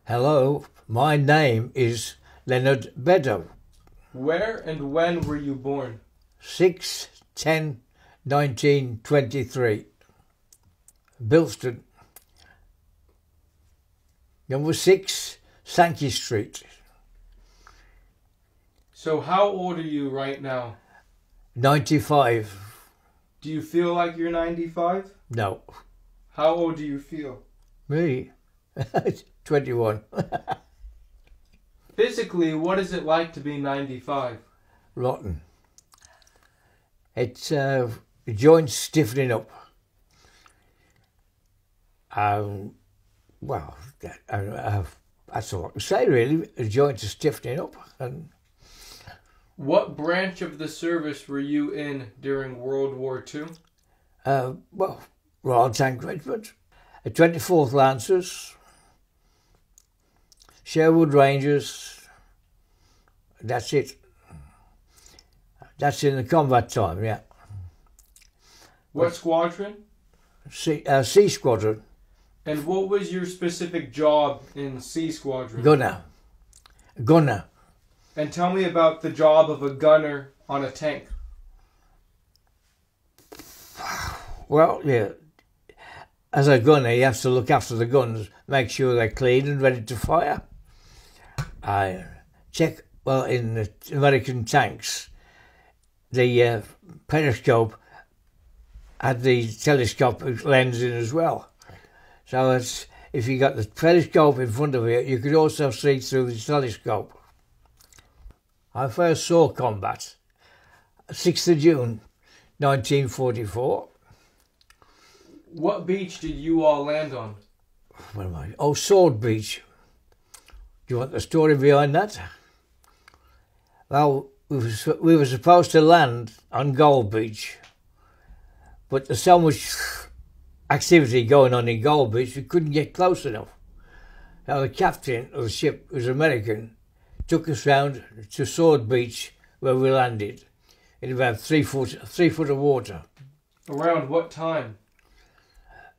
Hello, my name is Leonard Beddow. Where and when were you born? 6/10/1923. Bilston. Number 6, Sankey Street. So how old are you right now? 95. Do you feel like you're 95? No. How old do you feel? Me? 21. Physically, what is it like to be 95? Rotten. It's joints stiffening up. Well, that's all I can say really. The joints are stiffening up. And What branch of the service were you in during World War II? well, Royal Tank Regiment, 24th Lancers, Sherwood Rangers. That's it. That's in the combat time, yeah. What squadron? C Squadron. And what was your specific job in C Squadron? Gunner. And tell me about the job of a gunner on a tank. Well, yeah. As a gunner, you have to look after the guns, make sure they're clean and ready to fire. I check, well, in the American tanks, the periscope had the telescopic lens in as well. So if you got the periscope in front of you, you could also see through the telescope. I first saw combat 6th of June 1944. What beach did you all land on? Where am I? Oh, Sword Beach. Do you want the story behind that? Well, we were supposed to land on Gold Beach, but there's so much activity going on in Gold Beach, we couldn't get close enough. Now the captain of the ship, who was American, took us round to Sword Beach where we landed in about 3 foot of water. Around what time?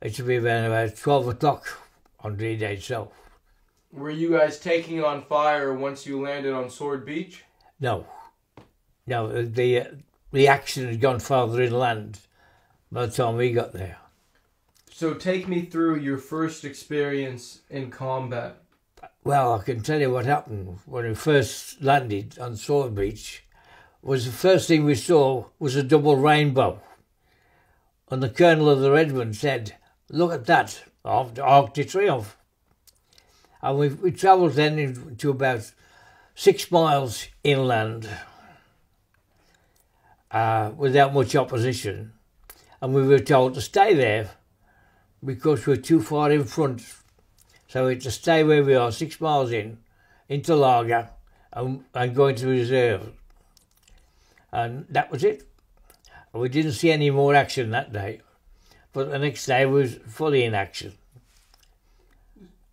It should be around about 12 o'clock on the day itself. Were you guys taking it on fire once you landed on Sword Beach? No, the action had gone farther inland by the time we got there. So take me through your first experience in combat. Well, I can tell you what happened when we first landed on Sword Beach. Was the first thing we saw was a double rainbow. And the colonel of the regiment said, "Look at that, Arc de Triomphe." And we travelled then to about 6 miles inland without much opposition. And we were told to stay there because we were too far in front. So we had to stay where we are, 6 miles into Lager, and go into reserve. And that was it. We didn't see any more action that day. But the next day we was fully in action.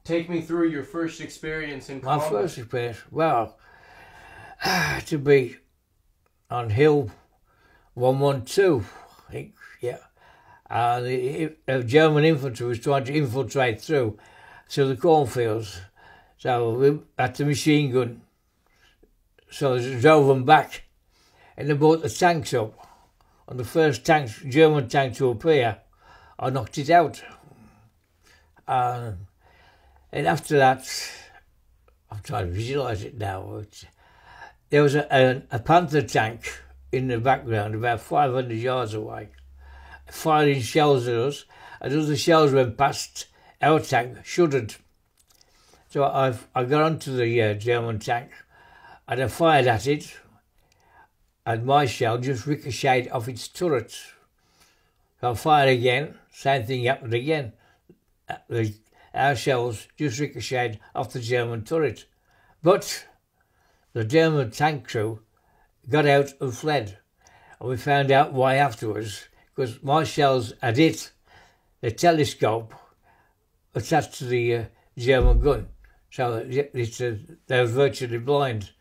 Take me through your first experience in combat. My first experience, well, to be on Hill 112, I think, yeah. The German infantry was trying to infiltrate through the cornfields. So we had the machine gun. So they drove them back and they brought the tanks up. On the first German tank to appear, I knocked it out. And after that, I'm trying to visualise it now. There was a Panther tank in the background about 500 yards away, firing shells at us, and as the shells went past, our tank shuddered. So I got onto the German tank and I fired at it, and my shell just ricocheted off its turret. So I fired again, same thing happened again. Our shells just ricocheted off the German turret. But the German tank crew got out and fled. And we found out why afterwards, because my shells had hit the telescope attached to the German gun. So they were virtually blind.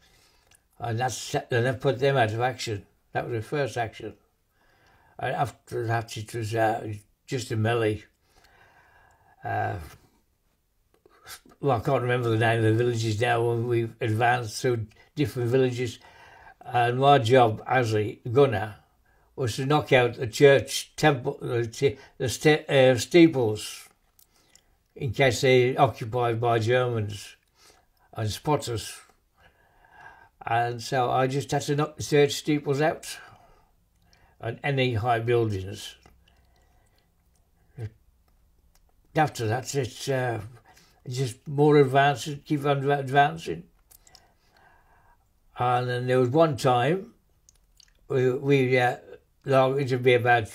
And that put them out of action. That was the first action. And after that, it was just a melee. well, I can't remember the name of the villages now when we've advanced through different villages. And my job as a gunner was to knock out the church temple, the steeples, in case they're occupied by Germans and spotters. And so I just had to knock the church steeples out and any high buildings. After that, it's just more advancing, keep on advancing. And then there was one time, it would be about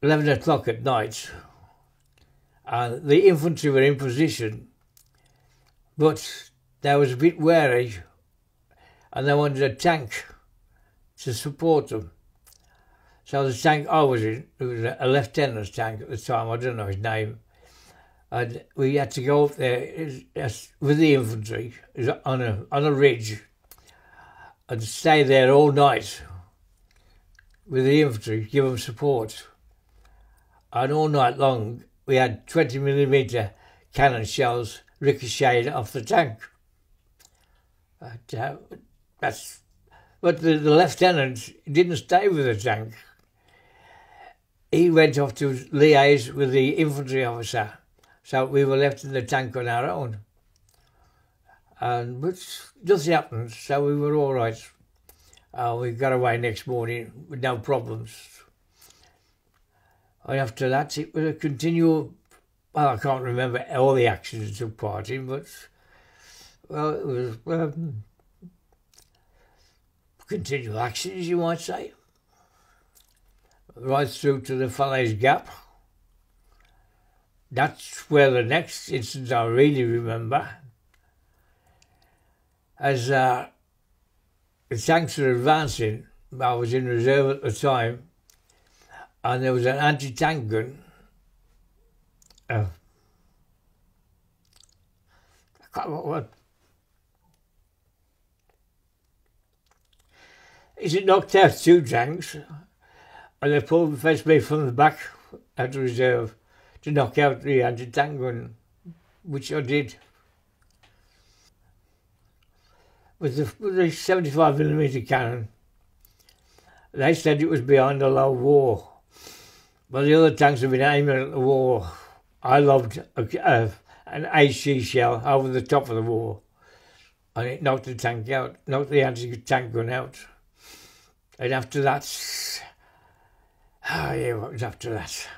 11 o'clock at night, and the infantry were in position, but they was a bit wary, and they wanted a tank to support them. So the tank I was in, it was a lieutenant's tank at the time, I don't know his name, and we had to go up there with the infantry on a ridge and stay there all night with the infantry, give them support. And all night long we had 20mm cannon shells ricocheted off the tank. But the lieutenant didn't stay with the tank. He went off to liaise with the infantry officer. So we were left in the tank on our own. But nothing happened, so we were all right. We got away next morning with no problems. And after that, it was a continual, well, I can't remember all the actions I took part in, but, well, it was continual actions, you might say. Right through to the Falaise Gap. That's where the next instance I really remember, as the tanks were advancing. I was in reserve at the time, and there was an anti-tank gun. I can't remember what. It knocked out two tanks, and they pulled me from the back out of reserve to knock out the anti-tank gun, which I did. With the 75mm cannon, they said it was behind a low wall. But the other tanks have been aiming at the wall. I lobbed an HE shell over the top of the wall, and it knocked the tank out, knocked the anti-tank gun out. And after that, what was after that?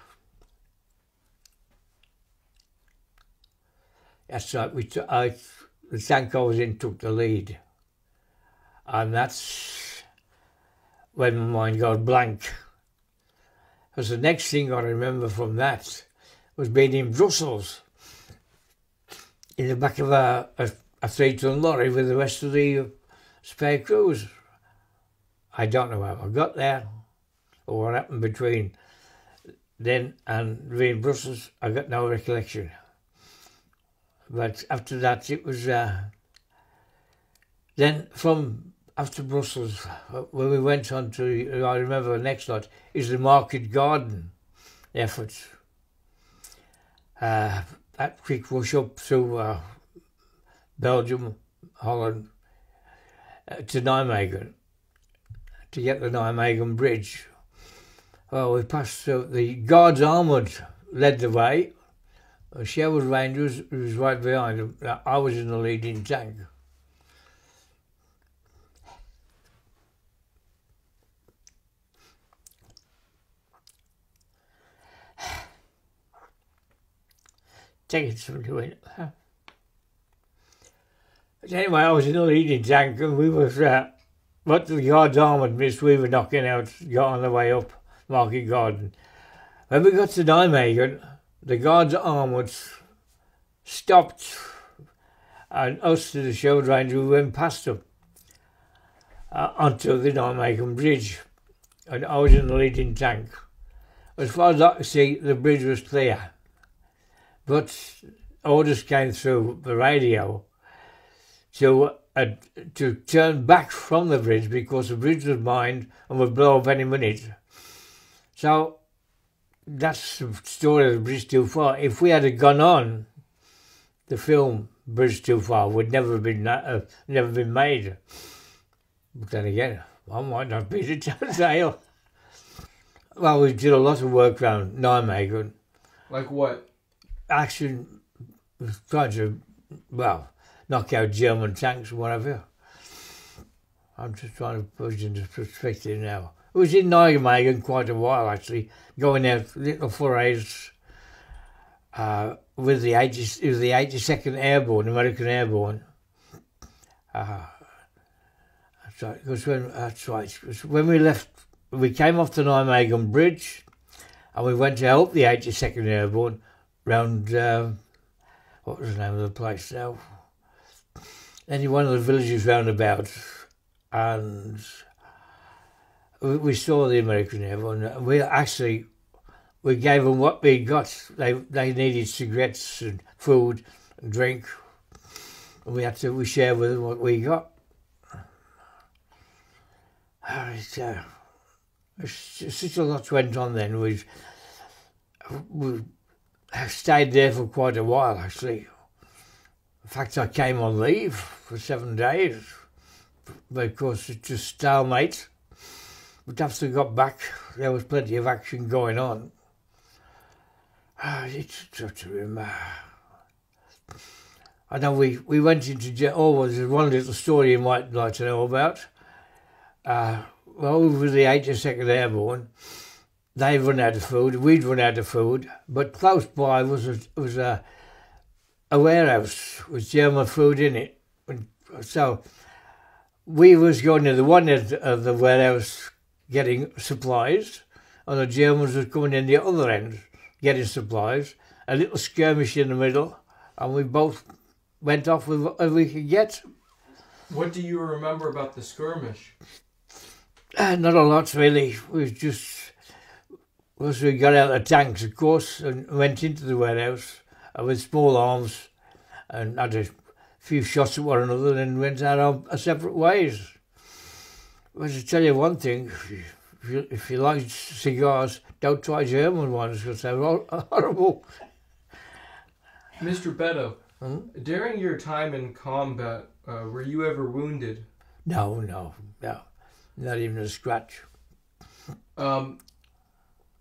That's right, the tank I was in took the lead. And that's when my mind got blank. Because the next thing I remember from that was being in Brussels, in the back of a 3-ton lorry with the rest of the spare crews. I don't know how I got there, or what happened between then and being in Brussels. I got no recollection. But after that, it was then from after Brussels, when we went on to, I remember the next lot, is the Market Garden effort. That quick rush up through Belgium, Holland, to Nijmegen, to get the Nijmegen Bridge. Well, we passed through, the Guards Armoured led the way. Sherwood Rangers was right behind him. I was in the leading tank. Taking some to it. But anyway, I was in the leading tank, and we was what the Guards Armoured missed, we were knocking out, got on the way up Market Garden. When we got to Nijmegen, the Guards Armoured stopped, and us to the Sherwood Ranger, we went past them onto the Nijmegen Bridge, and I was in the leading tank. As far as I could see, the bridge was clear, but orders came through the radio to turn back from the bridge because the bridge was mined and would blow up any minute. So that's the story of the bridge too far. If we had gone on, the film Bridge Too Far would never been made. But then again, I might not be the tale. Well, we did a lot of work around Nijmegen. Like what? Action was trying to, well, knock out German tanks or whatever. I'm just trying to put it into perspective now. It was in Nijmegen quite a while, actually, going out little forays with the 82nd Airborne, American Airborne. That's right. That's right. When we left, we came off the Nijmegen Bridge, and we went to help the 82nd Airborne round. What was the name of the place now? Any one of the villages round about, and we saw the American Airborne. We gave them what we got. They needed cigarettes and food and drink, and we shared with them what we got. Such a lot went on then. We stayed there for quite a while, actually. In fact, I came on leave for 7 days, but of course it's just stalemate. But after I got back, there was plenty of action going on. It's such a remember. I know we went into there's one little story you might like to know about. Well, with the 82nd Airborne, they'd run out of food, we'd run out of food, but close by was a warehouse with German food in it. So we was going to the one end of the warehouse getting supplies, and the Germans was coming in the other end getting supplies, a little skirmish in the middle, and we both went off with what we could get. What do you remember about the skirmish? Not a lot, really. Once we got out of the tanks, of course, and went into the warehouse with small arms and had a few shots at one another, and then went out our separate ways. But to tell you one thing, if you like cigars, don't try German ones because they're horrible. Mr. Beddow, during your time in combat, were you ever wounded? No, not even a scratch. And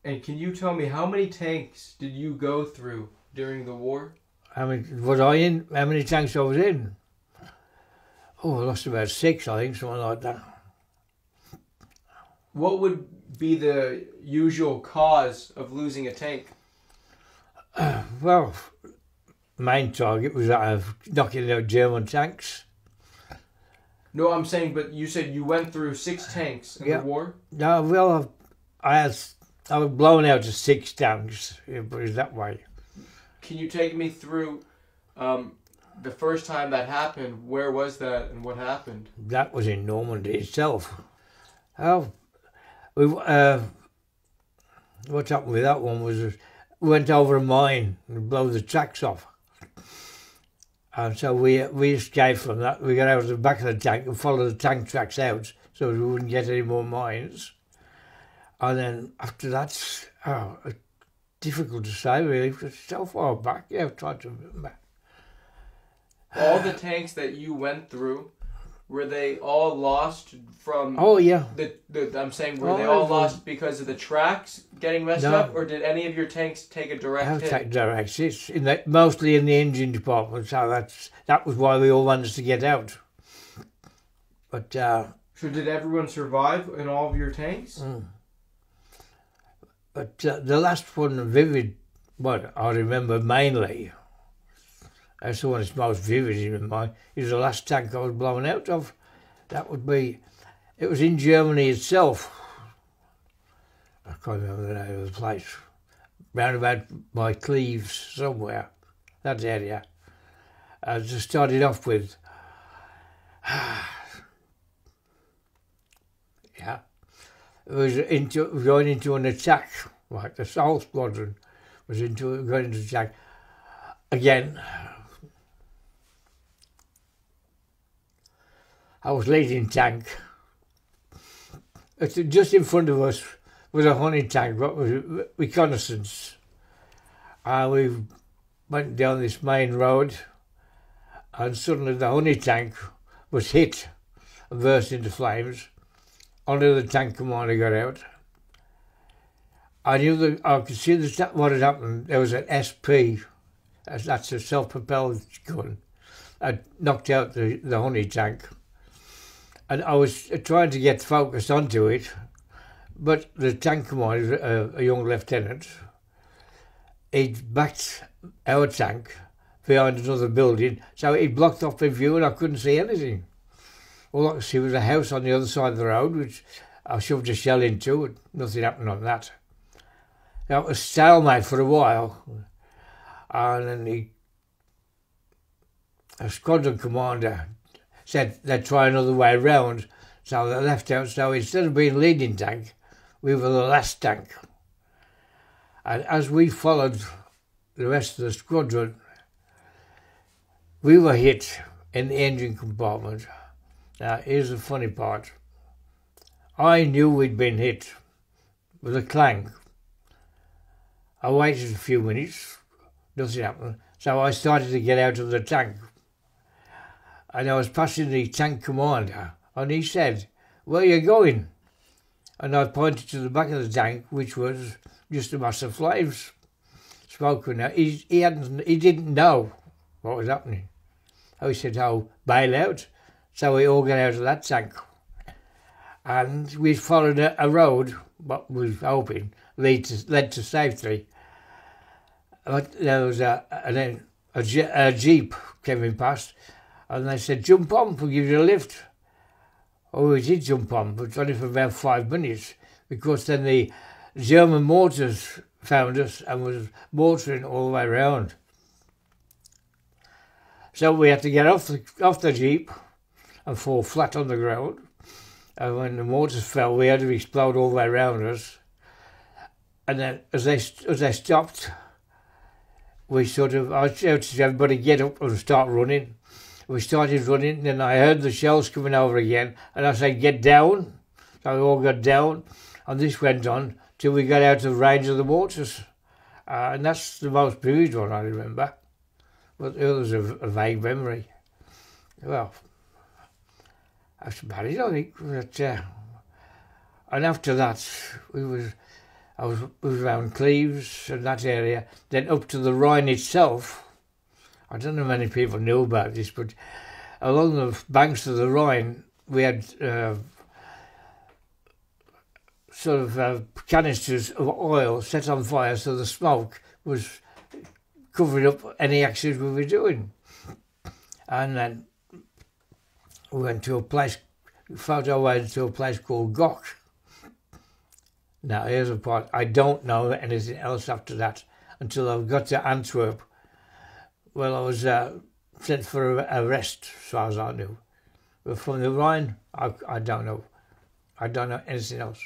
can you tell me how many tanks did you go through during the war? How many tanks I was in? Oh, I lost about 6, I think, something like that. What would be the usual cause of losing a tank? Well, main target was knocking out German tanks. No, I'm saying, but you said you went through 6 tanks in the war? No, well, I was blown out to 6 tanks, put it that way. Can you take me through the first time that happened? Where was that and what happened? That was in Normandy itself. What happened with that one was we went over a mine and blew the tracks off. And so we escaped from that. We got out of the back of the tank and followed the tank tracks out so we wouldn't get any more mines. And then after that, difficult to say really, because it's so far back. Yeah, I've tried to remember. All the tanks that you went through, were they all lost from? Oh yeah. I'm saying, were they all lost because of the tracks getting messed up, or did any of your tanks take a direct hit? Take direct hits, mostly in the engine department. So that was why we all managed to get out. But so did everyone survive in all of your tanks? But the last one, what I remember mainly, that's the one that's most vivid in my mind, is the last tank I was blown out of. That would be, it was in Germany itself. I can't remember the name of the place. Round about by Cleves, somewhere, that area. I just started off with, yeah. It was going into an attack, like the whole squadron was going into attack. Again, I was leading tank. Just in front of us was a hunting tank, what was reconnaissance. And we went down this main road and suddenly the honey tank was hit and burst into flames. Only the tank commander got out. I knew that I could see what had happened. There was an SP, that's a self-propelled gun, had knocked out the honey tank. And I was trying to get focused onto it, but the tank commander, a young lieutenant, he'd backed our tank behind another building, so he blocked off my view and I couldn't see anything. All I could see was a house on the other side of the road, which I shoved a shell into, and nothing happened on that. Now, it was stalemate for a while, and then a squadron commander said they'd try another way round, so they left out. So instead of being leading tank, we were the last tank. And as we followed the rest of the squadron, we were hit in the engine compartment. Now, here's the funny part. I knew we'd been hit with a clang. I waited a few minutes, nothing happened, so I started to get out of the tank. And I was passing the tank commander, and he said, "Where are you going?" And I pointed to the back of the tank, which was just a mass of flames. Smoking. Now, he didn't know what was happening. So he said, "Oh, bail out." So we all got out of that tank. And we followed a road, what we were hoping led to safety. But there was a jeep coming past, and they said, "Jump on, we'll give you a lift." Oh, we did jump on, but only for about 5 minutes, because then the German mortars found us and was mortaring all the way around. So we had to get off the jeep and fall flat on the ground. And when the mortars fell, we had to explode all the way around us. And then as they stopped, I shouted to everybody, "Get up and start running." We started running, and then I heard the shells coming over again, and I said, "Get down." So we all got down, and this went on till we got out of range of the mortars. And that's the most vivid one I remember. But the others are a vague memory. Well, that's about it, I think. But, and after that, I was around Cleves and that area, then up to the Rhine itself. I don't know how many people knew about this, but along the banks of the Rhine, we had canisters of oil set on fire, so the smoke was covering up any actions we were doing. And then we went to a place, found our way to a place called Gok. Now, here's the part. I don't know anything else after that until I got to Antwerp. Well, I was sent for a rest, as far as I knew. But from the Rhine, I don't know. I don't know anything else.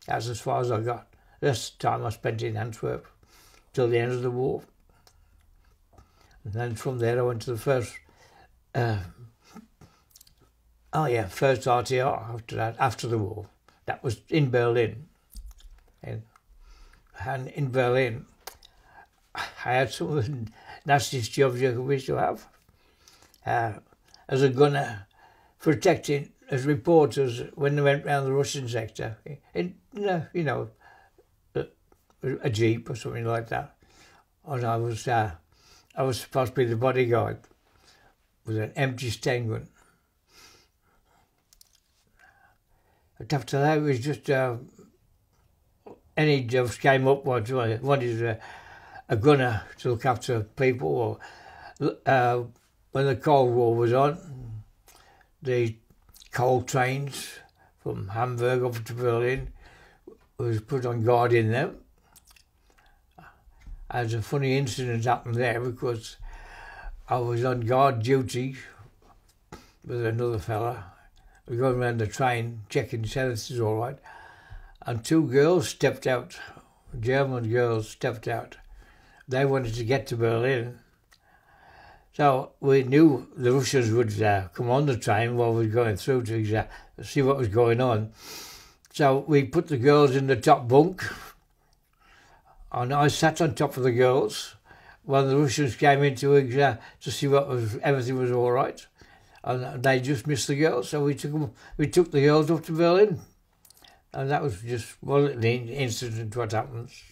That's as far as I got. This time I spent in Antwerp till the end of the war. And then from there I went to the first RTR after that, after the war. That was in Berlin. And in Berlin, I had some of the nastiest jobs you could wish to have. As a gunner, protecting, as reporters, when they went round the Russian sector, in a jeep or something like that. And I was supposed to be the bodyguard with an empty Sten gun. But after that, it was just any jobs came up. Wanted a gunner to look after people. Or when the Cold War was on, the coal trains from Hamburg up to Berlin was put on guard in them. There's a funny incident happened there because I was on guard duty with another fella. We were going around the train checking to see this is all right. And two girls stepped out, German girls stepped out. They wanted to get to Berlin. So we knew the Russians would come on the train while we were going through to see what was going on. So we put the girls in the top bunk, and I sat on top of the girls, when the Russians came into it to see everything was all right, and they just missed the girls, so we took the girls up to Berlin, and that was just one little incident. What happens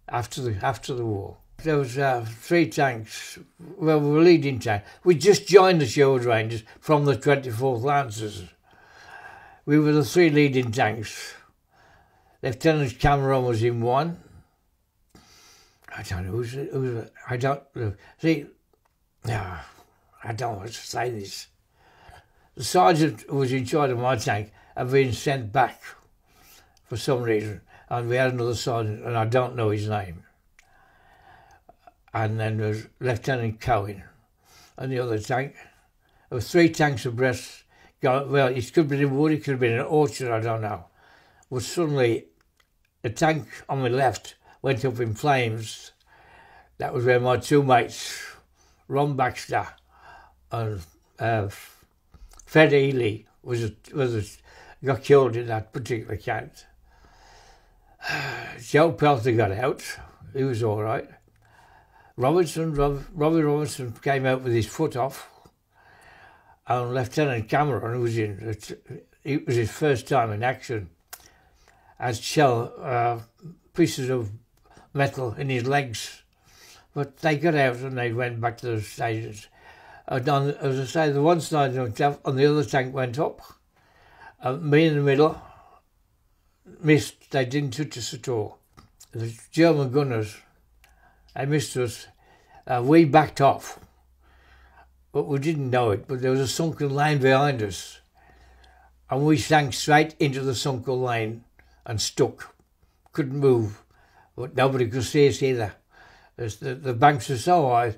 after the war? There was 3 tanks. Well, we were leading tank. We just joined the Sherwood Rangers from the 24th Lancers. We were the 3 leading tanks. Lieutenant Cameron was in one. I don't know who's I don't know. See, no, I don't want to say this. The sergeant who was in charge of my tank had been sent back for some reason, and we had another sergeant, and I don't know his name. And then there was Lieutenant Cohen and the other tank. There were 3 tanks abreast. Well, it could have been in wood, it could have been in an orchard, I don't know. But suddenly, the tank on my left went up in flames. That was where my 2 mates, Ron Baxter and Fred Ely, got killed in that particular count. Joe Pelter got out. He was all right. Robbie Robinson came out with his foot off, and Lieutenant Cameron, it was his first time in action, had pieces of metal in his legs, but they got out and they went back to the stations. And as I say, the one side on the other tank went up, me in the middle missed. They didn't touch us at all. The German gunners, they missed us. We backed off, but we didn't know it. But there was a sunken lane behind us, and we sank straight into the sunken lane and stuck. Couldn't move, but nobody could see us either. The banks were so high,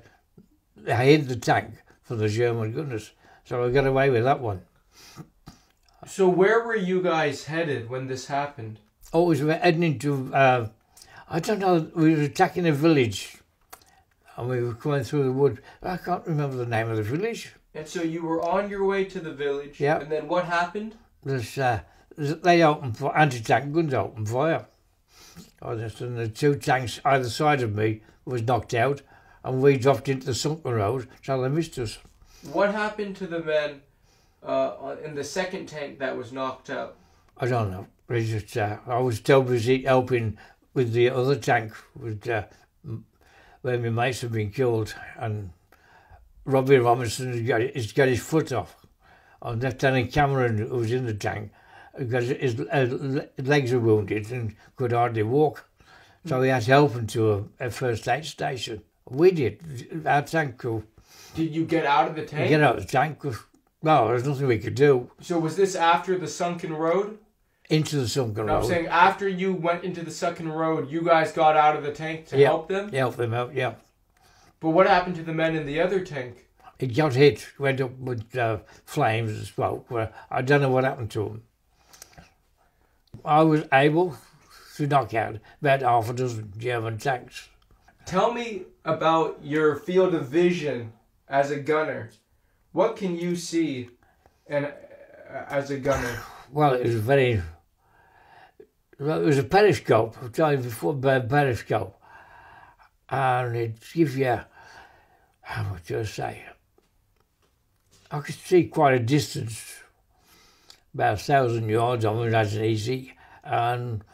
they hid the tank from the German gunners, so I got away with that one. So where were you guys headed when this happened? Oh, we were heading into, I don't know, we were attacking a village, and we were going through the wood. I can't remember the name of the village. And so you were on your way to the village, yeah. And then what happened? They opened for anti-tank guns, opened fire. And the 2 tanks either side of me was knocked out, and we dropped into the sunken road, so they missed us. What happened to the men in the 2nd tank that was knocked out? I don't know. I was too busy helping with the other tank, where my mates had been killed, and Robbie Robinson has got his foot off. And Lieutenant Cameron, who was in the tank, his legs were wounded and could hardly walk. So he had to help him to a first aid station. We did. Our tank crew. Did you get out of the tank? Get out of the tank. Well, there was nothing we could do. So was this after the sunken road? Into the sunken road. I'm saying after you went into the sunken road, you guys got out of the tank to help them? Help them out, yeah. But what happened to the men in the other tank? It got hit, went up with flames and smoke. Well, I don't know what happened to them. I was able to knock out about half a dozen German tanks. Tell me about your field of vision as a gunner. What can you see as a gunner? Well, it was a periscope. I was telling you before about periscope. And it gives you, how much do I say? I could see quite a distance, about 1,000 yards. I mean, that's easy. And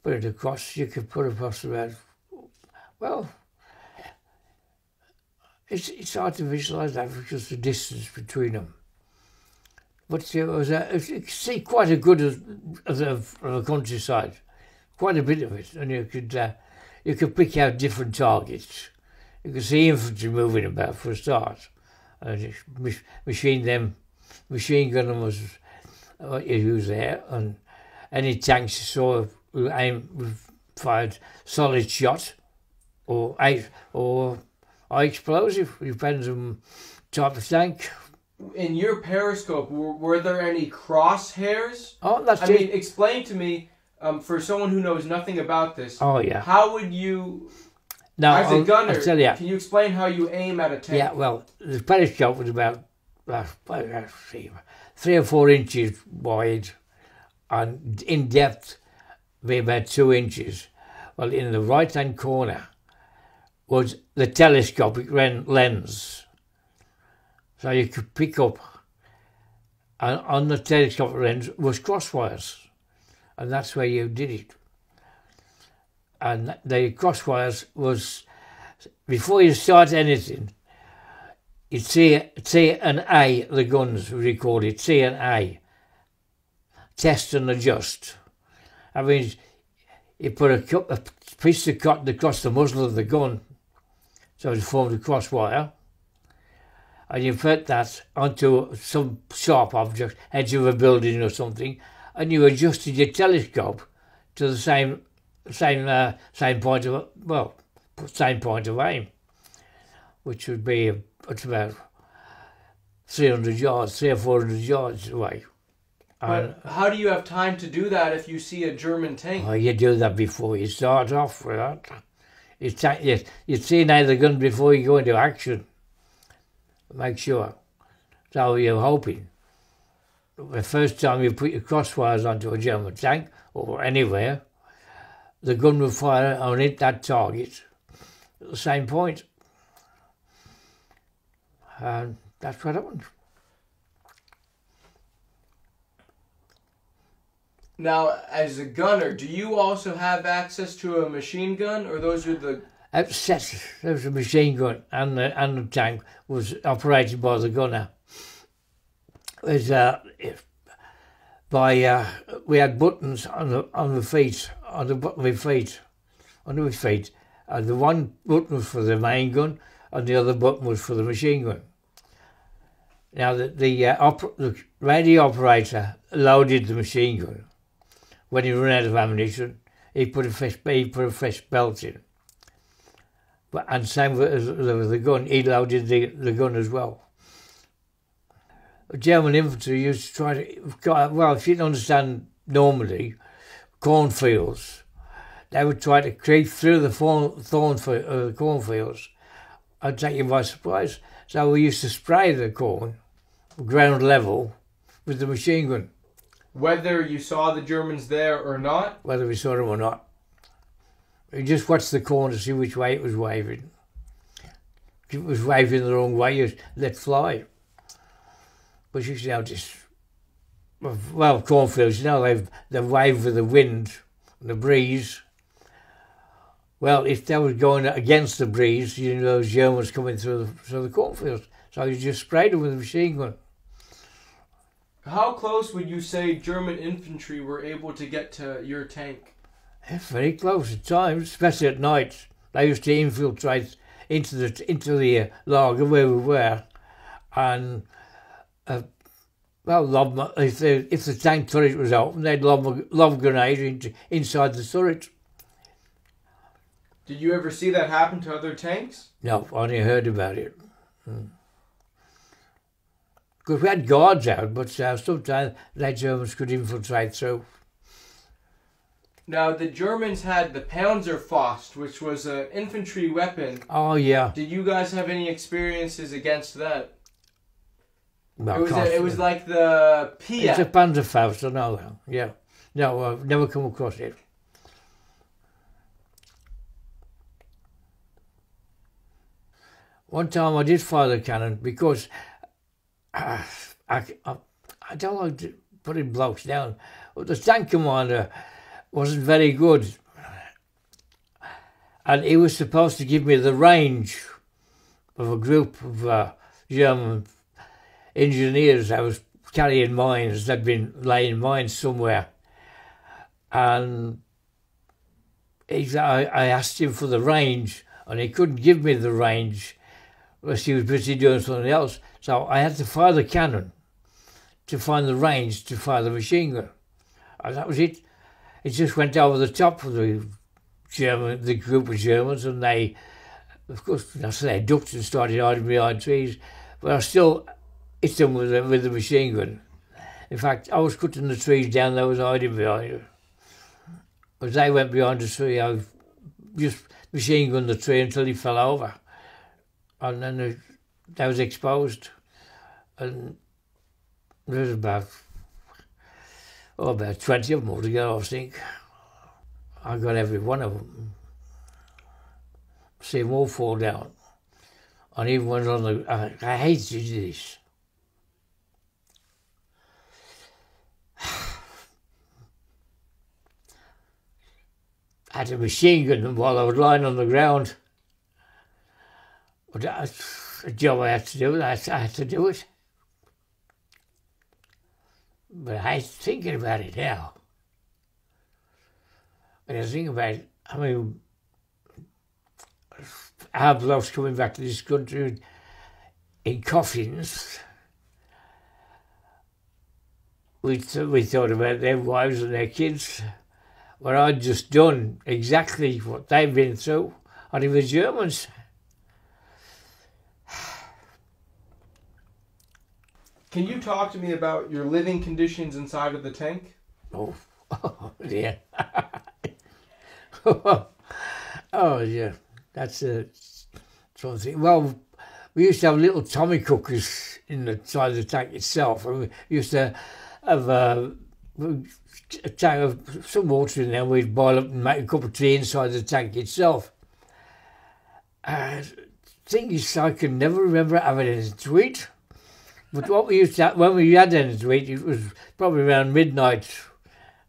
put it across, you could put across about, well, it's hard to visualise that because the distance between them. But you could see quite a good of the countryside, quite a bit of it, and you could pick out different targets. You could see infantry moving about for a start. Machine gun was what you use there, and any tanks you saw fired solid shot or high explosive, depends on type of tank. In your periscope, were there any crosshairs? Oh, that's it. I mean, explain to me, for someone who knows nothing about this. Oh, yeah. How would you, as a gunner, I'll tell you. Can you explain how you aim at a tank? Yeah, well, the periscope was about 3 or 4 inches wide, and in depth, be about 2 inches. Well, in the right-hand corner, was the telescopic lens. So you could pick up, and on the telescopic lens was crosswires, and that's where you did it. And the crosswires was, before you start anything, you'd see an A, the guns we called it, C and A, test and adjust. I mean, you put a piece of cotton across the muzzle of the gun, so it formed a crosswire, and you put that onto some sharp object, edge of a building or something, and you adjusted your telescope to the same point of aim, which would be about 300 yards, 300 or 400 yards away. But how do you have time to do that if you see a German tank? Oh, you do that before you start off with that. You'd see the gun before you go into action. Make sure. So you're hoping. The first time you put your crosswires onto a German tank or anywhere, the gun will fire and hit that target at the same point. And that's what happened. Now, as a gunner, do you also have access to a machine gun, or those are the... There was a machine gun, and the tank was operated by the gunner. We had buttons on the feet, on the bottom of my feet, under my feet, and the one button was for the main gun, and the other button was for the machine gun. Now the radio operator loaded the machine gun. When he ran out of ammunition, he put a fresh belt in. And same with the gun, he loaded the gun as well. German infantry used to try to, well, if you didn't understand normally, cornfields, they would try to creep through the cornfields and take you by surprise. So we used to spray the corn, ground level, with the machine gun. Whether you saw the Germans there or not? Whether we saw them or not. We just watched the corn to see which way it was waving. If it was waving the wrong way, you let fly. But you notice, well, cornfields, they wave with the wind and the breeze. Well, if they were going against the breeze, you know those Germans coming through the cornfields. So you just sprayed them with a machine gun. How close would you say German infantry were able to get to your tank? Very close at times, especially at night. They used to infiltrate into the lager where we were, and if the tank turret was open, they'd lob a grenade inside the turret. Did you ever see that happen to other tanks? No, I only heard about it. Because we had guards out, but sometimes the Germans could infiltrate through. Now, the Germans had the Panzerfaust, which was an infantry weapon. Oh, yeah. Did you guys have any experiences against that? Well, it was like the Pia. It's a Panzerfaust, I know that. Yeah. No, I've never come across it. One time I did fire the cannon because I don't like putting blokes down, but the tank commander wasn't very good, and he was supposed to give me the range of a group of German engineers that was carrying mines. They'd been laying mines somewhere, and I asked him for the range, and he couldn't give me the range unless he was busy doing something else. So I had to fire the cannon to find the range to fire the machine gun, and that was it. It just went over the top of the group of Germans, and they, of course, they ducked and started hiding behind trees. But I still hit them with the machine gun. In fact, I was cutting the trees down, they was hiding behind it. As they went behind the tree, I just machine gunned the tree until he fell over, and then they was exposed. And there was about 20 of them altogether, I think. I got every one of them. see them all fall down. And even when on the, I hated this. I had a machine gun them while I was lying on the ground. But that's a job I had to do. I had to do it. But I hate thinking about it now. When I think about it, I mean, our blokes coming back to this country in coffins. We thought about their wives and their kids. But I'd just done exactly what they've been through, and it was Germans. Can you talk to me about your living conditions inside of the tank? Oh yeah. Oh, yeah. That's something. Well, we used to have little Tommy cookers inside the tank itself. And we used to have a tank of some water in there. We'd boil up and make a cup of tea inside the tank itself. Thing is, I can never remember having anything to eat. But what we used to have, when we had anything to eat, it was probably around midnight.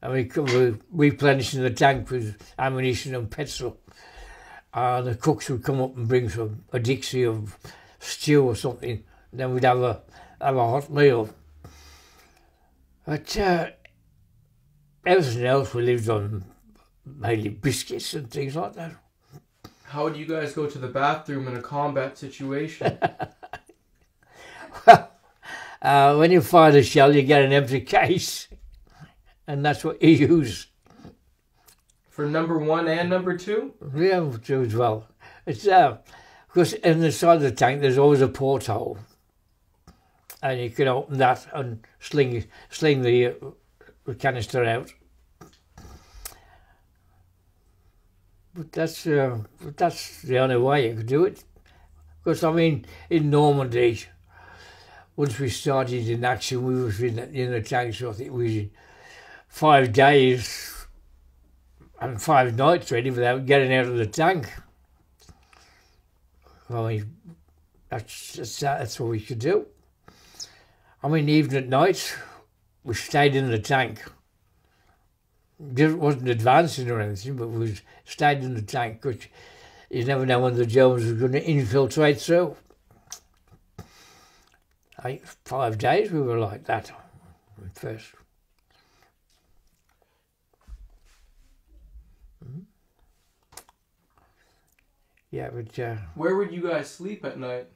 And we were replenishing the tank with ammunition and petrol. And the cooks would come up and bring a Dixie of stew or something. Then we'd have a hot meal. But everything else we lived on mainly biscuits and things like that. How would you guys go to the bathroom in a combat situation? When you fire the shell, you get an empty case. And that's what you use. For number 1 and number 2? Yeah, two as well. It's because in the side of the tank there's always a porthole, and you can open that and sling the canister out. But that's the only way you could do it. Because I mean, in Normandy, once we started in action, we was in the tank. So I think we was in 5 days and 5 nights ready without getting out of the tank. I mean, that's what we could do. I mean, even at night, we stayed in the tank. It wasn't advancing or anything, but we stayed in the tank because you never know when the Germans were going to infiltrate through. 5 days we were like that at first. Yeah, but where would you guys sleep at night?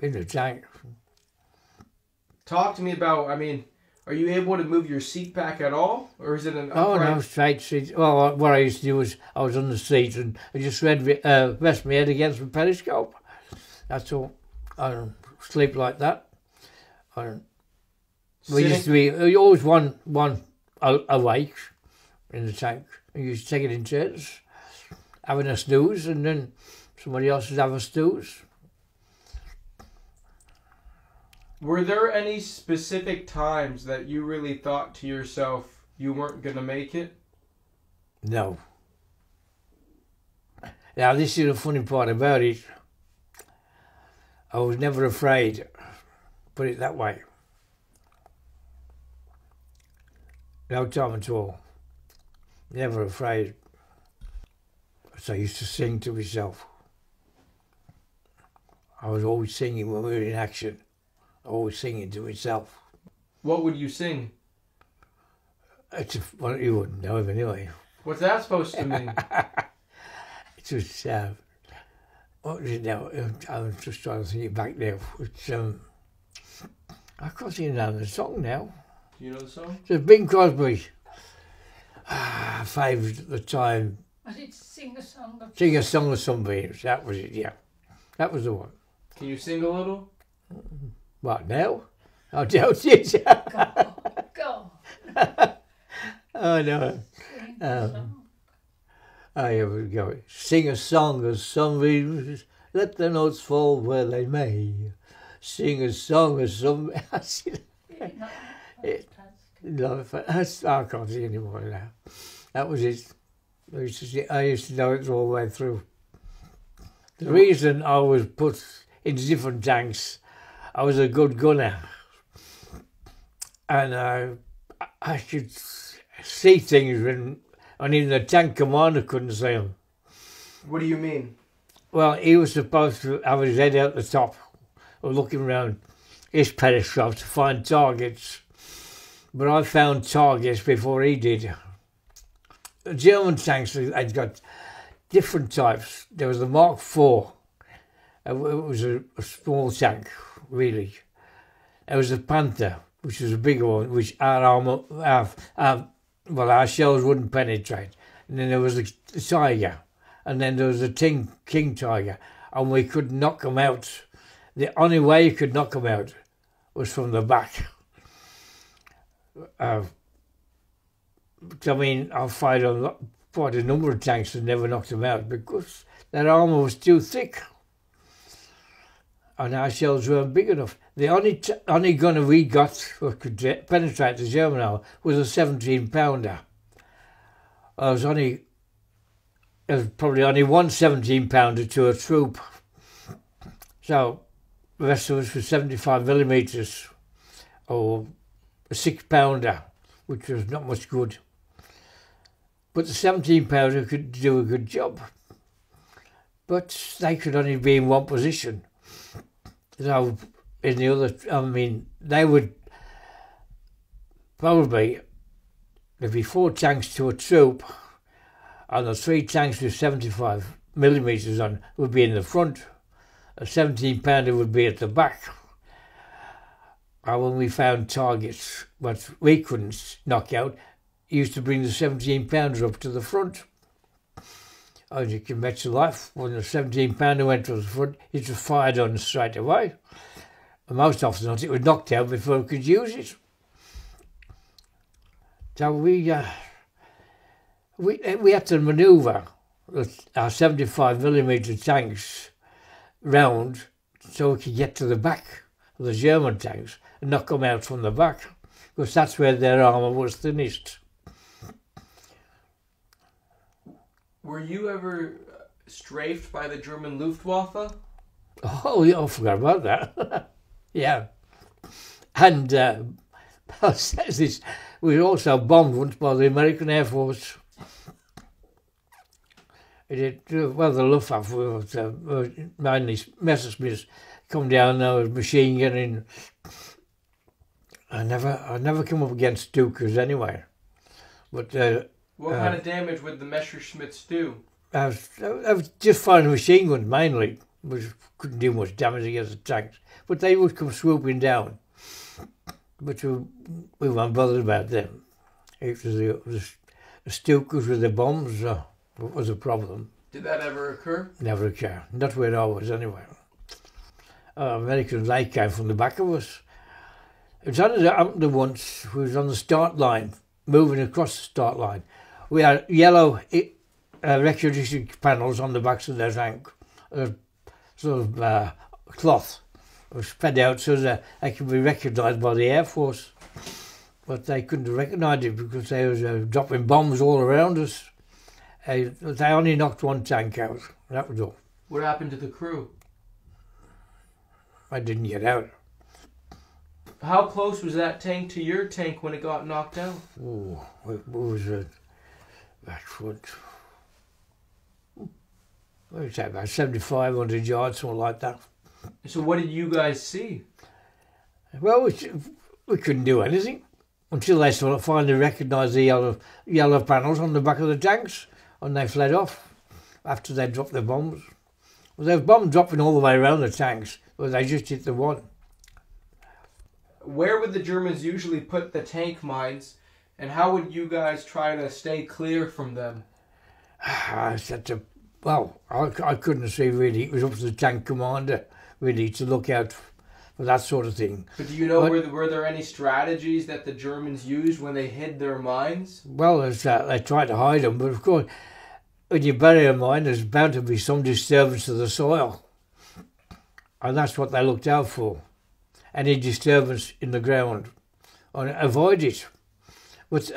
In the tank. Talk to me about, I mean, are you able to move your seat back at all? Or is it an upright? Oh, no, straight seat. Well, what I used to do was I was on the seat and I just rest my head against the periscope. That's all. I don't sleep like that. I don't. We used to be always one awake in the tank. We used to take it in turns, having a snooze, and then somebody else would have a snooze. Were there any specific times that you really thought to yourself you weren't going to make it? No. Now, this is the funny part about it. I was never afraid, put it that way. No time at all. Never afraid. So I used to sing to myself. I was always singing when we were in action. Always singing to myself. What would you sing? Well, you wouldn't know it anyway. What's that supposed to mean? It was, what was it now? I'm just trying to think it back now. It's, I can't think of the song now. Do you know the song? It's Bing Crosby. Favourite at the time. Was it Sing a Song of Sing a Song of Sunbeams. That was it, yeah. That was the one. Can you sing a little? What, now? I doubt it. Go. Oh, no. Here we go. Sing a song of sunbeams, let the notes fall where they may. Sing a song of sunbeams. I can't sing anymore now. That was it. I used to know it all the way through. The reason I was put in different tanks, I was a good gunner, and I could see things when, and even the tank commander couldn't see them. What do you mean? Well, he was supposed to have his head out the top, or looking around his periscope to find targets, but I found targets before he did. The German tanks, they'd got different types. There was the Mark IV. It was a small tank, really. There was the Panther, which was a bigger one, which our shells wouldn't penetrate. And then there was the Tiger, and then there was the King Tiger, and we could knock them out. The only way you could knock them out was from the back. I mean, I fired on quite a number of tanks and never knocked them out because their armour was too thick. And our shells weren't big enough. The only gunner we got who could penetrate the German armour was a 17-pounder. There was probably only one 17-pounder to a troop. So the rest of us were 75mm or a 6-pounder, which was not much good. But the 17-pounder could do a good job. But they could only be in one position. So in the other, I mean, they would probably, there'd be 4 tanks to a troop, and the 3 tanks with 75mm on would be in the front. A 17-pounder would be at the back. And when we found targets what we couldn't knock out, used to bring the 17-pounder up to the front. As you can bet your life, when the 17-pounder went to the front, it was fired on straight away. And most often it was knocked out before we could use it. So we had to manoeuvre our 75mm tanks round so we could get to the back of the German tanks and knock them out from the back, because that's where their armour was thinnest. Were you ever strafed by the German Luftwaffe? Oh, yeah, I forgot about that. Yeah. And we were also bombed once by the American Air Force. Well, the Luftwaffe was mainly Messerschmitts come down there with machine gunning. I never come up against Stukas anyway. But what kind of damage would the Messerschmitts do? I was just firing machine guns mainly, which couldn't do much damage against the tanks. But they would come swooping down. But we weren't bothered about them. It was the Stukas with the bombs was a problem. Did that ever occur? Never occurred. Not where I was anyway. Americans, they came from the back of us. It was only happened once. We was on the start line, moving across the start line. We had yellow recognition panels on the backs of their tank, sort of cloth. It was spread out so that they could be recognised by the Air Force. But they couldn't recognise it because they was dropping bombs all around us. They only knocked one tank out. That was all. What happened to the crew? I didn't get out. How close was that tank to your tank when it got knocked out? Oh, it was what was that, about 7,500 yards, something like that. So what did you guys see? Well, we couldn't do anything until they sort of finally recognised the yellow panels on the back of the tanks, and they fled off after they dropped their bombs. Well, there were bombs dropping all the way around the tanks, but they just hit the one. Where would the Germans usually put the tank mines, and how would you guys try to stay clear from them? I couldn't see really. It was up to the tank commander really to look out for that sort of thing. But do you know, were there any strategies that the Germans used when they hid their mines? Well, they tried to hide them, but of course, when you bury a mine, there's bound to be some disturbance of the soil. And that's what they looked out for. Any disturbance in the ground, and avoid it. But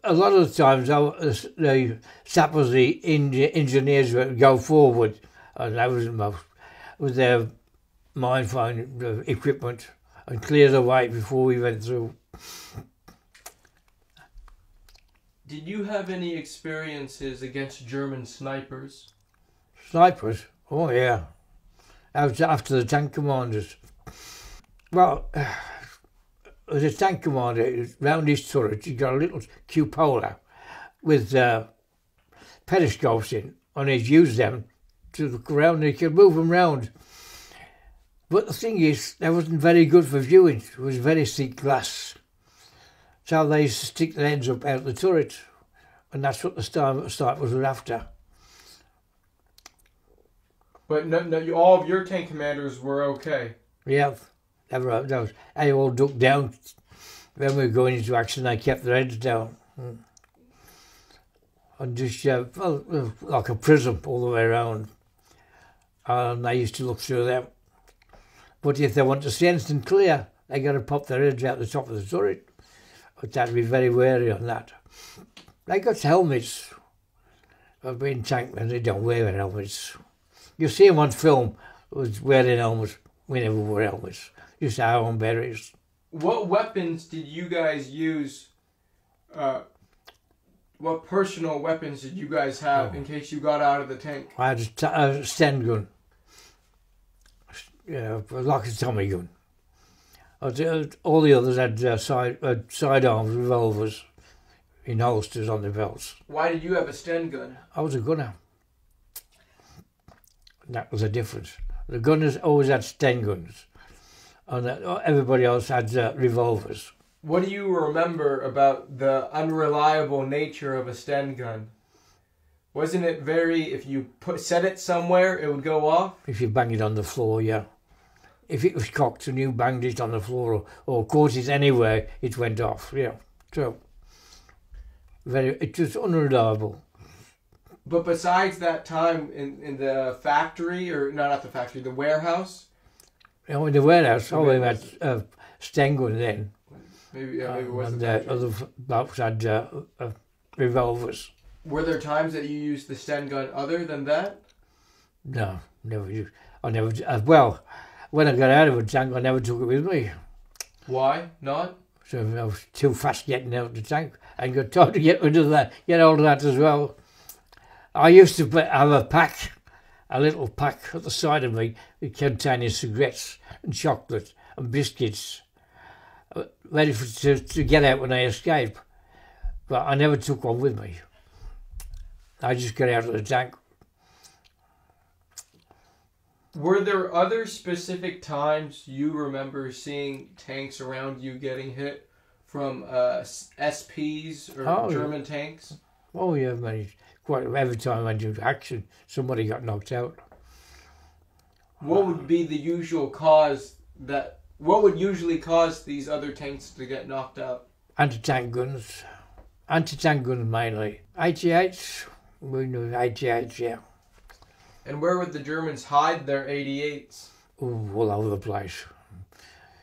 a lot of the times, the sappers, the engineers would go forward and that was their mine-finding equipment and cleared the way before we went through. Did you have any experiences against German snipers? Snipers? Oh yeah. After the tank commanders. Well, as a tank commander, round his turret, he got a little cupola with periscopes in, and he'd use them to look around, and he could move them round. But the thing is, that wasn't very good for viewing. It was very thick glass. So they used to stick their heads up out the turret, and that's what the snipers were after. But no, all of your tank commanders were okay? Yeah, they all ducked down. When we were going into action, they kept their heads down. And just, like a prism all the way around. And they used to look through them. But if they want to see anything clear, they got to pop their heads out the top of the turret. But they'd be very wary on that. They got helmets. I've been tankmen, they don't wear helmets. You see them on film, was wearing helmets. We never wore helmets. Just our own berets. What weapons did you guys use? What personal weapons did you guys have in case you got out of the tank? I had a Sten gun. Yeah, like a Tommy gun. All the others had sidearms, revolvers in holsters on their belts. Why did you have a Sten gun? I was a gunner. That was the difference. The gunners always had Sten guns, and everybody else had revolvers. What do you remember about the unreliable nature of a Sten gun? Wasn't it very, if you set it somewhere, it would go off? If you bang it on the floor, yeah. If it was cocked and you banged it on the floor or caught it anywhere, it went off, yeah. So, it was unreliable. But besides that time in the factory, or no, not the factory, the warehouse? Oh, in the warehouse, we had Sten gun then. Maybe it wasn't. And other blokes had revolvers. Were there times that you used the Sten gun other than that? No, never used. I never. Well, when I got out of a tank, I never took it with me. Why not? So I was too fast getting out of the tank, and got time to get rid of that, get hold of that as well. I used to have a little pack at the side of me containing cigarettes and chocolate and biscuits, ready to get out when I escape. But I never took one with me. I just got out of the tank. Were there other specific times you remember seeing tanks around you getting hit from SPs or German tanks? Oh yeah, many. Quite every time I do action, somebody got knocked out. What would be the usual cause what would usually cause these other tanks to get knocked out? Anti-tank guns. Anti-tank guns mainly. 88s. We knew 88s, yeah. And where would the Germans hide their 88s? Ooh, all over the place.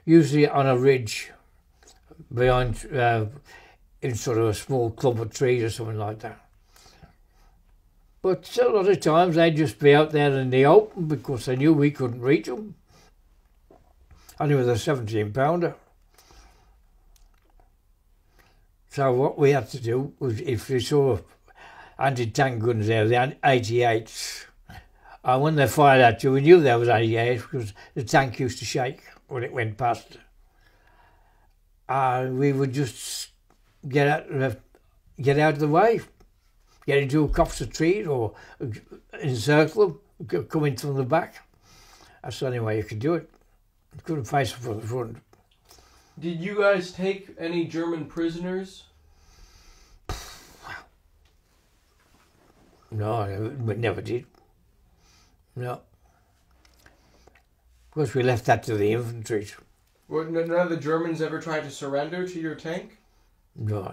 Usually on a ridge behind, in sort of a small clump of trees or something like that. But a lot of times they'd just be out there in the open because they knew we couldn't reach them. Only with a 17-pounder. So what we had to do was, if we saw anti-tank guns there, the 88s, and when they fired at you, we knew there was 88s because the tank used to shake when it went past. And we would just get out of the way. Get into a copse of trees or encircle them, come in from the back. That's the only way you could do it. You couldn't face them from the front. Did you guys take any German prisoners? No, we never did. No. Of course, we left that to the infantry. Well, none of the Germans ever tried to surrender to your tank? No,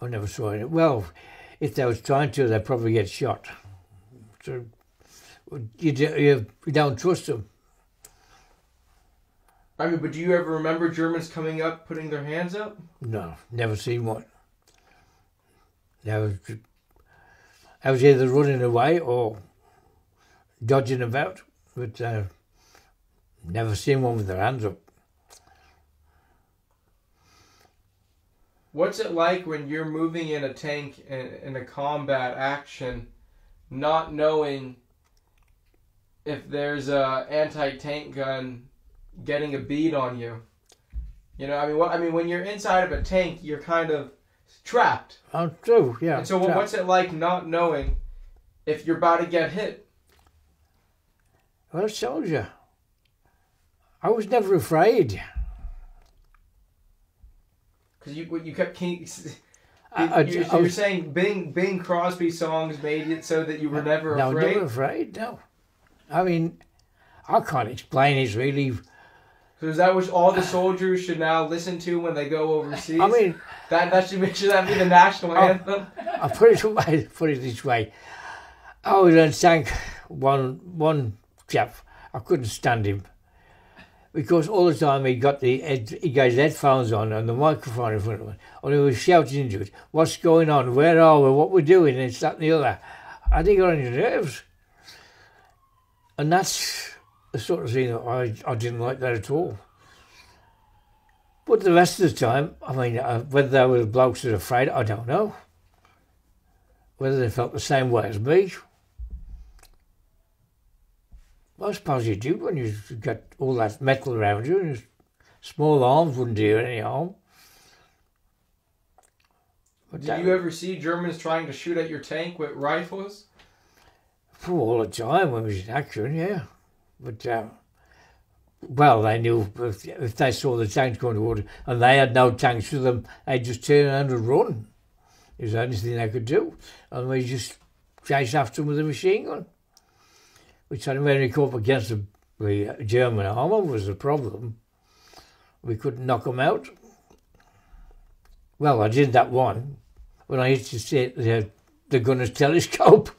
I never saw it. Well, if they was trying to, they'd probably get shot. So you don't trust them. I mean, but do you ever remember Germans coming up, putting their hands up? No, never seen one. I was either running away or dodging about, but never seen one with their hands up. What's it like when you're moving in a tank in a combat action, not knowing if there's a anti-tank gun getting a bead on you? You know, I mean, when you're inside of a tank, you're kind of trapped. Oh, true, yeah. And so, what's it like not knowing if you're about to get hit? Well, I told you, I was never afraid. Because you kept you're saying Bing Crosby songs made it so that you were never afraid? No, never afraid, no. I mean, I can't explain it really. So is that what all the soldiers should now listen to when they go overseas? I mean, that should be the national anthem. I'll put it this way. I was on tank one chap. I couldn't stand him because all the time he got he got his headphones on and the microphone in front of him, and he was shouting into it, "What's going on? Where are we? What we're doing?" And that and the other. I think got on his nerves, and that's the sort of thing that I didn't like that at all. But the rest of the time, I mean, whether they were the blokes that were afraid, I don't know. Whether they felt the same way as me. Well, I suppose you do when you've got all that metal around you, and small arms wouldn't do you any harm. But did you ever see Germans trying to shoot at your tank with rifles? All the time when we was in action, yeah. But, well, they knew if they saw the tanks going to water and they had no tanks for them, they'd just turn around and run. It was the only thing they could do. And we just chased after them with a machine gun. Which when we come up against the German armour was the problem. We couldn't knock them out. Well, I did that one when I used to see the gunner's telescope.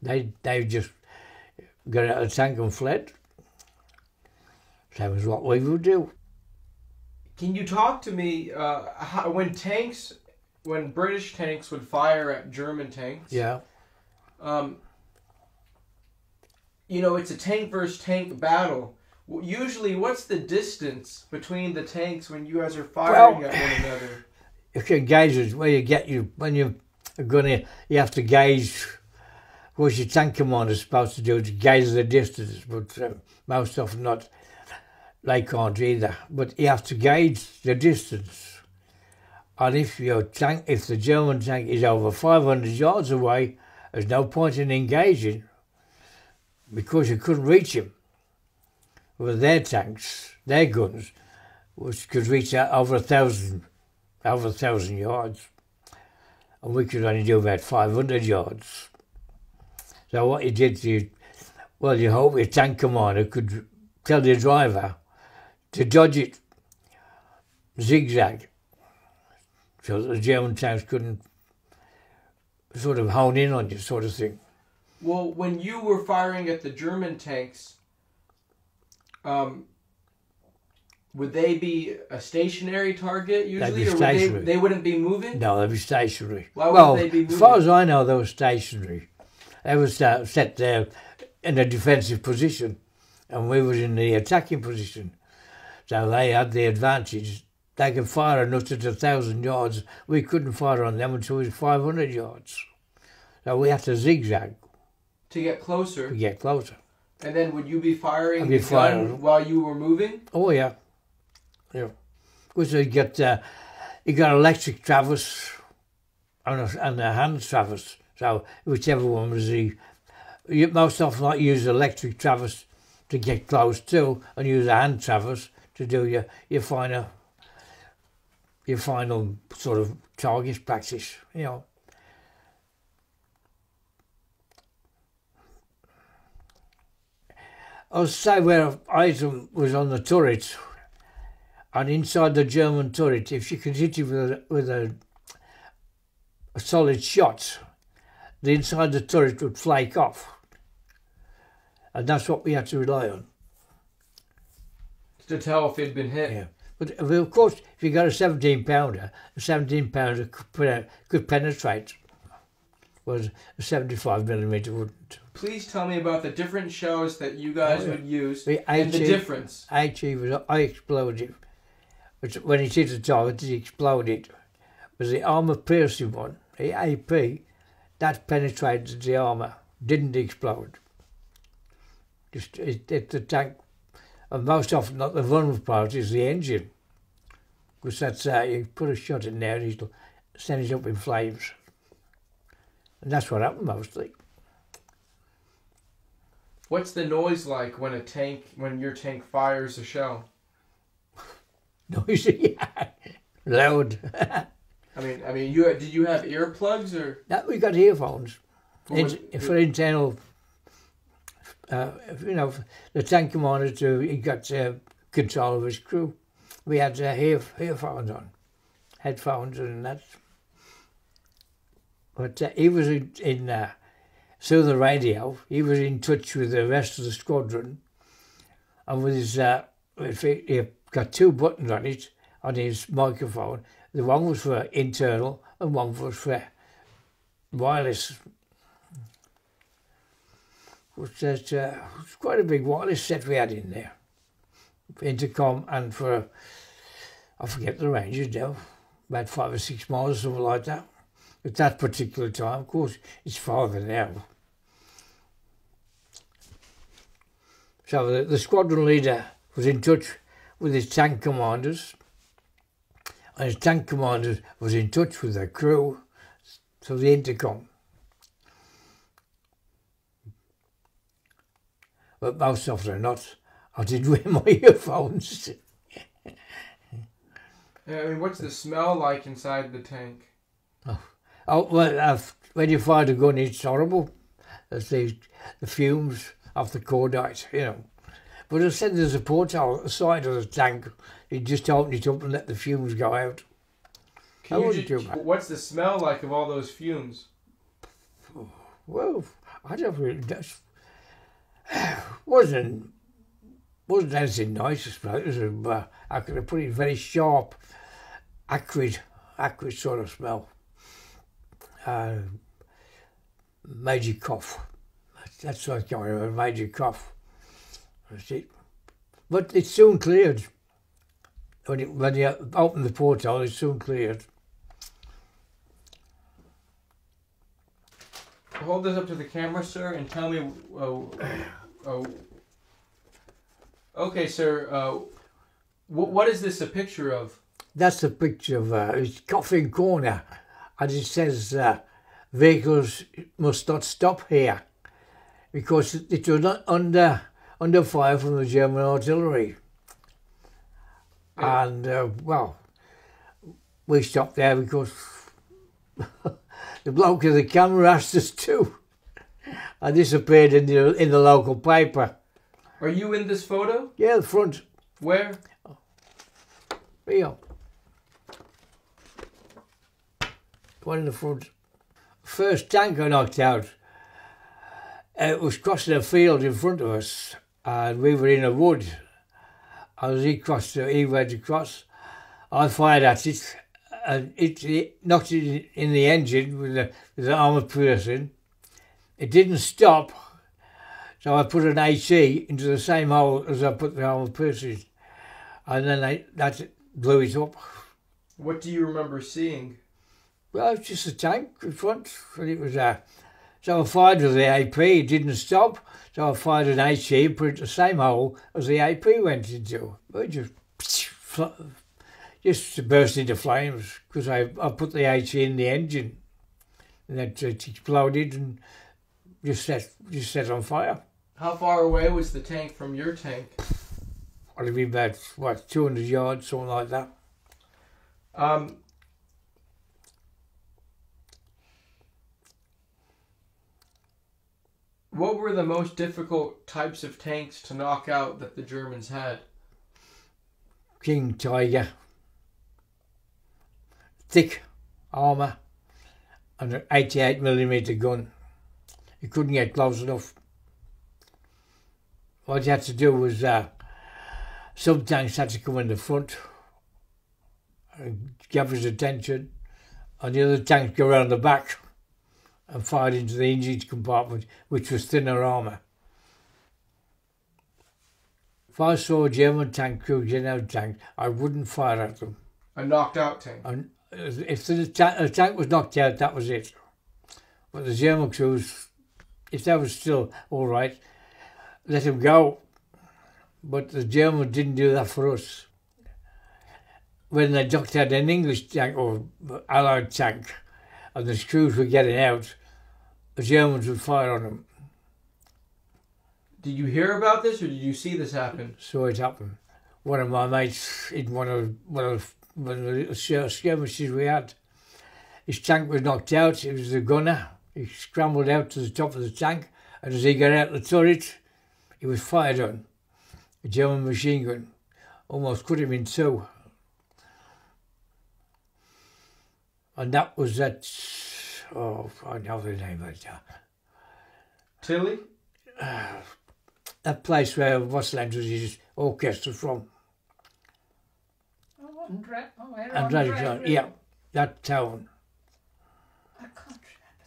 They just got out of the tank and fled. Same as what we would do. Can you talk to me how, when British tanks would fire at German tanks? Yeah. You know, it's a tank versus tank battle. Usually, what's the distance between the tanks when you guys are firing at one another? You can gauge it where when you're gonna, you have to gauge. What your tank commander is supposed to do is gauge the distance, but most often not. They can't either. But you have to gauge the distance. And if the German tank is over 500 yards away, there's no point in engaging because you couldn't reach him. With their tanks, their guns, which could reach out over 1,000 yards, and we could only do about 500 yards. So what you did, you hope your tank commander could tell the driver to dodge it, zigzag, so that the German tanks couldn't sort of hone in on you, sort of thing. Well, when you were firing at the German tanks, would they be a stationary target usually, or they wouldn't be moving? No, they'd be stationary. Why would they be moving? As far as I know, they were stationary. They were set there in a defensive position, and we were in the attacking position. So they had the advantage. They could fire on us at 1,000 yards. We couldn't fire on them until it was 500 yards. So we had to zigzag. To get closer? To get closer. And then would you be firing the gun while you were moving? Oh, yeah. Yeah. Because you got electric traverse and a hand traverse. So whichever one was you most often like use electric traverse to get close to, and use a hand traverse to do your final sort of target practice, you know. I'll say where an item was on the turret, and inside the German turret, if you could hit it with a solid shot, the inside of the turret would flake off. And that's what we had to rely on. To tell if it'd been hit. Yeah. But of course, if you got a 17 pounder, could penetrate was a 75mm wouldn't. Please tell me about the different shells that you guys would use The and the HE difference. HE was high explosive, which when it hit the target, it exploded. Was the armour piercing one, the AP, that penetrated the armour, didn't explode. Just it the tank, and most often not the vulnerable part is the engine, because that's you put a shot in there, it'll send it up in flames, and that's what happened mostly. What's the noise like when your tank fires a shell? Noisy, loud. I mean, did you have earplugs or? That we got earphones for internal. The tank commander he got control of his crew. We had earphones on, headphones and that. But he was through the radio. He was in touch with the rest of the squadron, and with his he got two buttons on his microphone. The one was for internal and one was for wireless. It's quite a big wireless set we had in there. Intercom and for, I forget the ranges now, about 5 or 6 miles or something like that. At that particular time, of course, it's farther now. So the squadron leader was in touch with his tank commanders, and his tank commander was in touch with their crew through the intercom. But most often than not, I did wear my earphones. What's the smell like inside the tank? Oh well, when you fire the gun, it's horrible. There's the fumes off the cordite, But I said there's a porthole at the side of the tank. You just open it up and let the fumes go out. What's the smell like of all those fumes? Well, I don't really. Wasn't anything nice to smell. It was I could have put it very sharp, acrid sort of smell. Made you cough. That's what I remember. Made you cough. That's it. But it soon cleared. When you opened the porthole, it soon cleared. Hold this up to the camera, sir, and tell me. Okay, sir. What is this a picture of? That's a picture of it's Coffin Corner, and it says vehicles must not stop here because it was not under fire from the German artillery. Yeah. And we stopped there because the bloke with the camera asked us to. I disappeared in the local paper. Are you in this photo? Yeah, the front. Where? Here. One in the front. First tank I knocked out. It was crossing a field in front of us, and we were in a wood. As he went across, I fired at it, and it knocked it in the engine with the armour piercing. It didn't stop, so I put an HE into the same hole as I put the armour piercing, and then that blew it up. What do you remember seeing? Well, it's just a tank in front, and it was so I fired with the AP. It didn't stop, so I fired an HE and put it in the same hole as the AP went into. But it just burst into flames because I put the HE in the engine, and then it exploded and just set on fire. How far away was the tank from your tank? It'd be about 200 yards, something like that. What were the most difficult types of tanks to knock out that the Germans had? King Tiger, thick armour, and an 88mm gun. You couldn't get close enough. What you had to do was some tanks had to come in the front and give us attention, and the other tanks go around the back and fired into the engine compartment, which was thinner armour. If I saw a German tank crew get out of the tank, I wouldn't fire at them. A knocked out tank. And if the tank was knocked out, that was it. But the German crews, if that was still all right, let them go. But the Germans didn't do that for us. When they knocked out an English tank or Allied tank and the crews were getting out, the Germans would fire on them. Did you hear about this or did you see this happen? So it happened. One of my mates in one of the little skirmishes we had, his tank was knocked out. He was the gunner. He scrambled out to the top of the tank, and as he got out the turret, he was fired on. A German machine gun almost cut him in two. And that was that, oh, I know the name of that. Tilly? That place where Westland was his orchestra from. Yeah, that town. I can't remember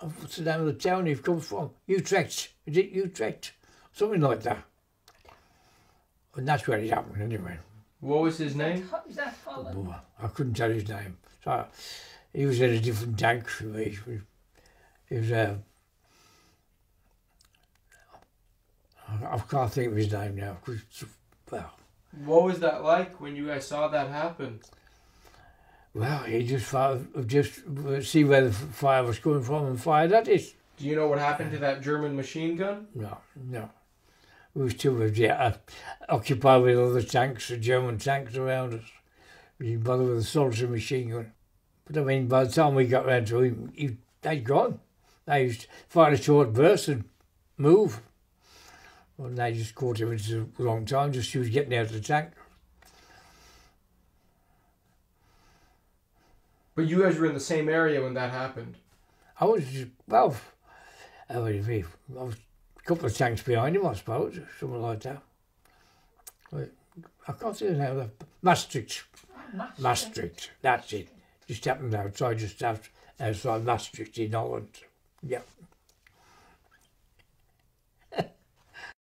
the name. What's the name of the town you've come from? Utrecht. Is it Utrecht? Something like that. And that's where it happened anyway. What was his name? Is that Holland? I couldn't tell his name. So he was in a different tank from me. He was I can't think of his name now. Well, what was that like when you guys saw that happen? Well, he just see where the fire was coming from and fired at it. Do you know what happened to that German machine gun? No. We was too occupied with other tanks, the German tanks around us. We didn't bother with the soldier machine gun. But I mean, by the time we got round to him, they'd gone. They used to fire a short burst and move. Well, they just caught him at the wrong time, just he was getting out of the tank. But you guys were in the same area when that happened. I was, well, I was a couple of tanks behind him, I suppose, something like that. I can't see the name of that. Maastricht. Maastricht, that's it. Just happened outside, just outside Maastricht in Holland. Yeah.